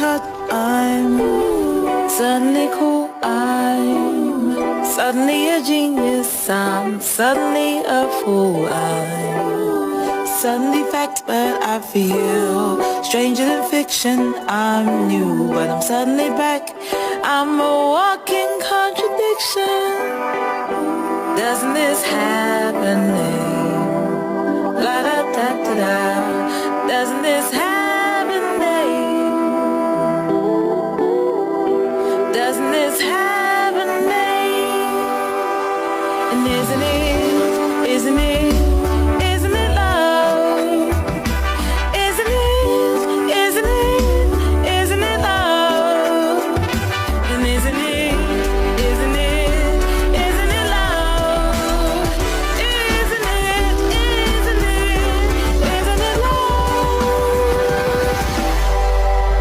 hot, I'm suddenly cool, I'm suddenly a genius, I'm suddenly a fool, I'm suddenly fact, but I feel stranger than fiction. I'm new, but I'm suddenly back. I'm a walking contradiction. Doesn't this happen? La da da da da. Doesn't this happen?